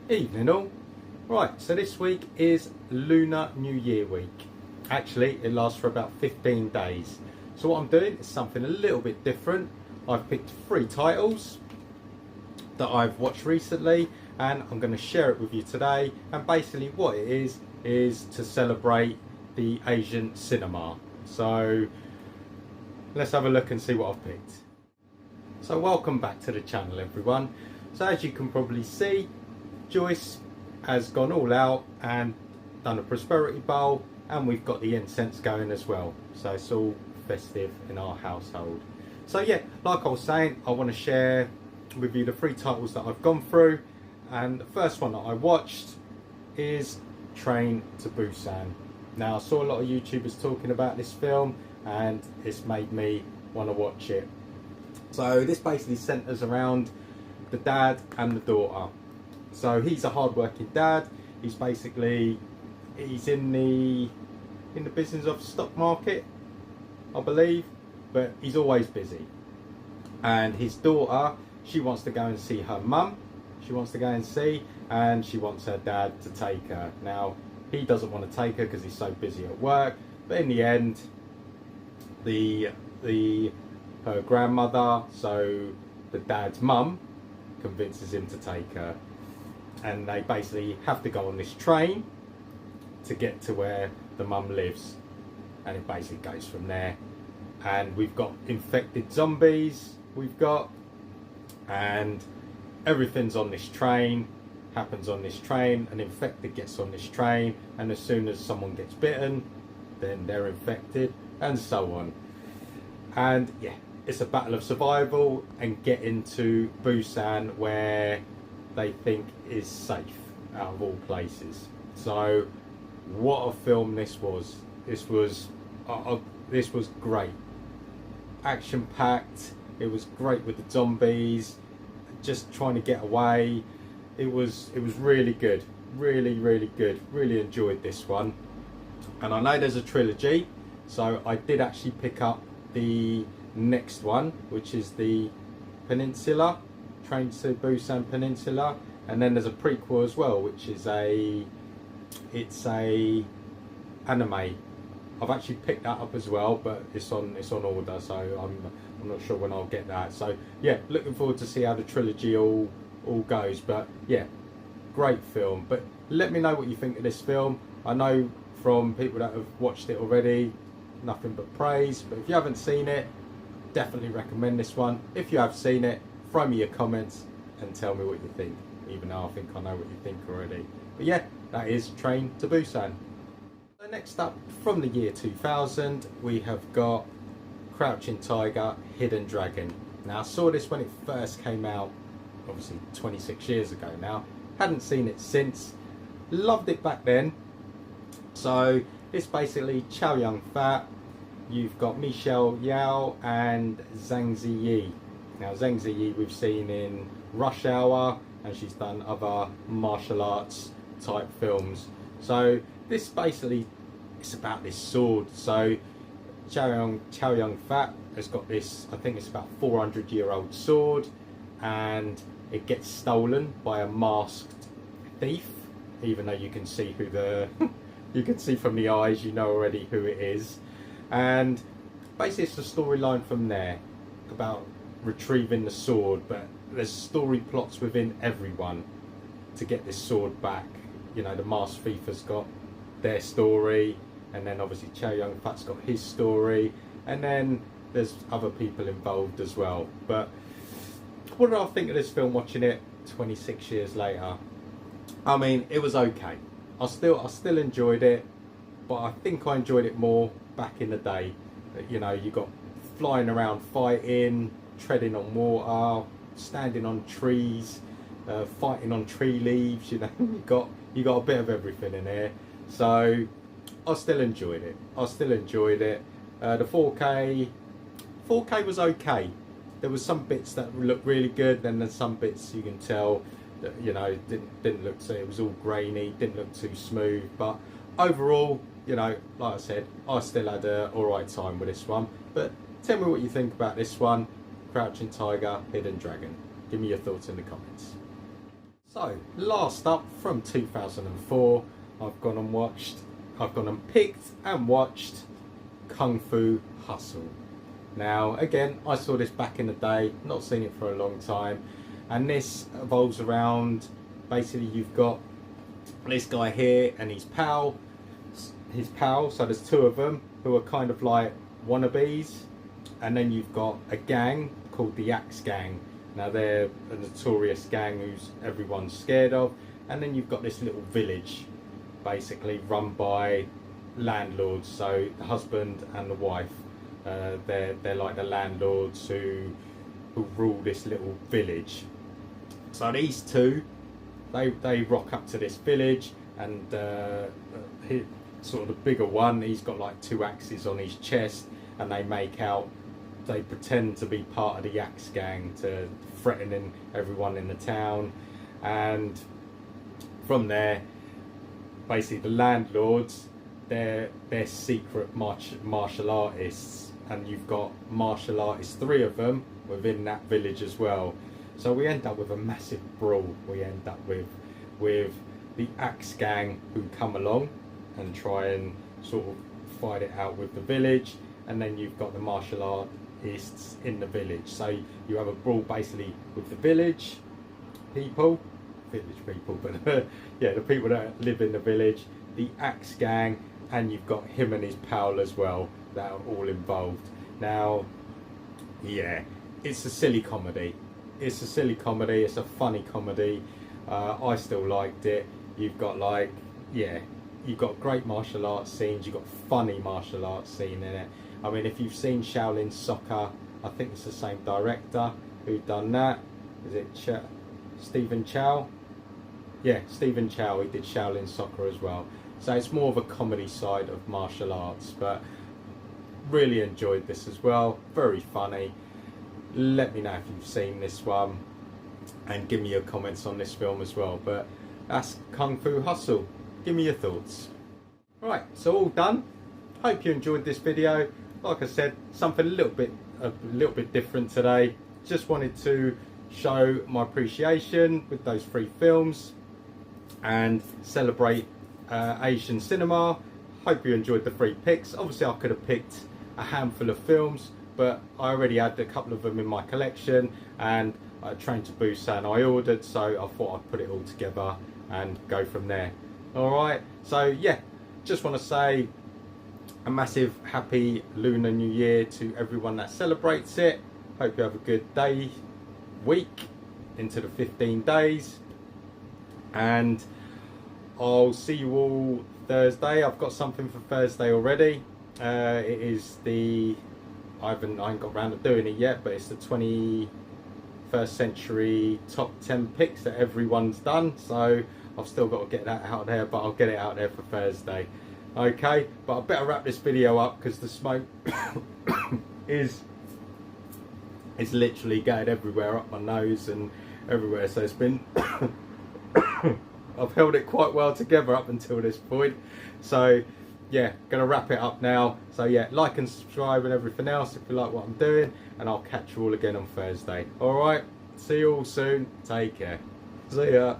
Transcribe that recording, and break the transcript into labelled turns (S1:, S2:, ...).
S1: Evening all. Right, so this week is Lunar New Year week. Actually, it lasts for about 15 days. So what I'm doing is something a little bit different. I've picked 3 titles that I've watched recently and I'm going to share it with you today. And basically what it is to celebrate the Asian cinema. So let's have a look and see what I've picked. So welcome back to the channel, everyone. So as you can probably see, Joyce has gone all out and done a prosperity bowl, and we've got the incense going as well. So it's all festive in our household. So yeah, like I was saying, I want to share with you the 3 titles that I've gone through. And the first one that I watched is Train to Busan. Now I saw a lot of YouTubers talking about this film and it's made me want to watch it. So this basically centres around the dad and the daughter. So he's a hard-working dad. He's in the business of stock market, I believe, but he's always busy. And his daughter, she wants to go and see her mum. She wants to go and see, and she wants her dad to take her. Now he doesn't want to take her because he's so busy at work. But in the end, her grandmother, so the dad's mum, convinces him to take her, and they basically have to go on this train to get to where the mum lives, and it basically goes from there. And we've got infected zombies, and everything's on this train, happens on this train. An infected gets on this train, and as soon as someone gets bitten, then they're infected, and so on. And yeah, it's a battle of survival and getting to Busan, where they think is safe out of all places. So what a film this was. This was great, action packed. It was great with the zombies just trying to get away. It was really good, really good. Really enjoyed this one. And I know there's a trilogy, so I did actually pick up the next one, which is the Peninsula, Train to Busan Peninsula, and then there's a prequel as well, which is a anime. I've actually picked that up as well, but it's on order, so I'm not sure when I'll get that. So yeah, looking forward to see how the trilogy all goes. But yeah, great film. But let me know what you think of this film. I know from people that have watched it already, nothing but praise. But if you haven't seen it, definitely recommend this one. If you have seen it, throw me your comments and tell me what you think, even though I think I know what you think already. But yeah, that is Train to Busan. So next up, from the year 2000, we have got Crouching Tiger, Hidden Dragon. Now I saw this when it first came out, obviously 26 years ago now. Hadn't seen it since. Loved it back then. So it's basically Chow Yun-fat. You've got Michelle Yeoh and Zhang Ziyi. Now Zhang Ziyi we've seen in Rush Hour, and she's done other martial arts type films. So this basically, it's about this sword. So Chow Yun-fat has got this, I think it's about 400-year-old sword, and it gets stolen by a masked thief, even though you can see who the you can see from the eyes, you know already who it is. And basically it's the storyline from there about retrieving the sword, but there's story plots within everyone to get this sword back. You know, the masked thief has got their story, and then obviously Chow Yun-fat's got his story, and then there's other people involved as well. But what did I think of this film watching it 26 years later? I mean, it was okay. I still enjoyed it, but I think I enjoyed it more back in the day. You know, you got flying around, fighting, treading on water, standing on trees, fighting on tree leaves. You know, you got a bit of everything in here. So I still enjoyed it. The 4K was okay. There was some bits that looked really good, then there's some bits you can tell that, you know, didn't look so. It was all grainy, didn't look too smooth. But overall, you know, like I said, I still had a alright time with this one. But tell me what you think about this one, Crouching Tiger, Hidden Dragon. Give me your thoughts in the comments. So, last up from 2004, I've gone and picked and watched Kung Fu Hustle. Now, again, I saw this back in the day, not seen it for a long time, and this evolves around, basically you've got this guy here and his pal, so there's two of them who are kind of like wannabes, and then you've got a gang called the Axe Gang. Now they're a notorious gang who's everyone's scared of, and then you've got this little village basically run by landlords, so the husband and the wife, they're like the landlords who rule this little village. So these two, they rock up to this village, and sort of the bigger one, he's got like two axes on his chest, and they pretend to be part of the Axe Gang, to threatening everyone in the town. And from there, basically the landlords, they're secret martial artists, and you've got martial artists, three of them within that village as well. So we end up with a massive brawl. We end up with the Axe Gang who come along and try and sort of fight it out with the village, and then you've got the martial artists in the village. So you have a brawl basically with the village people, but yeah, the people that live in the village, the Axe Gang, and you've got him and his pal as well that are all involved. Now, yeah, it's a silly comedy. It's a silly comedy. It's a funny comedy. I still liked it. You've got like, yeah, you've got great martial arts scenes. You've got funny martial arts scene in it. I mean, if you've seen Shaolin Soccer, I think it's the same director who done that. Is it Stephen Chow? Yeah, Stephen Chow. He did Shaolin Soccer as well. So it's more of a comedy side of martial arts, but really enjoyed this as well. Very funny. Let me know if you've seen this one, and give me your comments on this film as well. But that's Kung Fu Hustle. Give me your thoughts. Right, so all done. Hope you enjoyed this video. Like I said, something a little bit different today. Just wanted to show my appreciation with those three films and celebrate Asian cinema. Hope you enjoyed the three picks. Obviously I could have picked a handful of films, but I already had a couple of them in my collection, and Train to Busan I ordered, so I thought I'd put it all together and go from there. Alright, so yeah, just want to say a massive happy Lunar New Year to everyone that celebrates it. Hope you have a good day, week, into the 15 days, and I'll see you all Thursday. I've got something for Thursday already. It is I ain't got round to doing it yet, but it's the 21st century top 10 picks that everyone's done, so I've still got to get that out there, but I'll get it out there for Thursday. Okay, but I better wrap this video up because the smoke is literally going everywhere, up my nose and everywhere, so it's been I've held it quite well together up until this point. So yeah, gonna wrap it up now. So yeah, like and subscribe and everything else if you like what I'm doing, and I'll catch you all again on Thursday. Alright, see you all soon. Take care. See ya.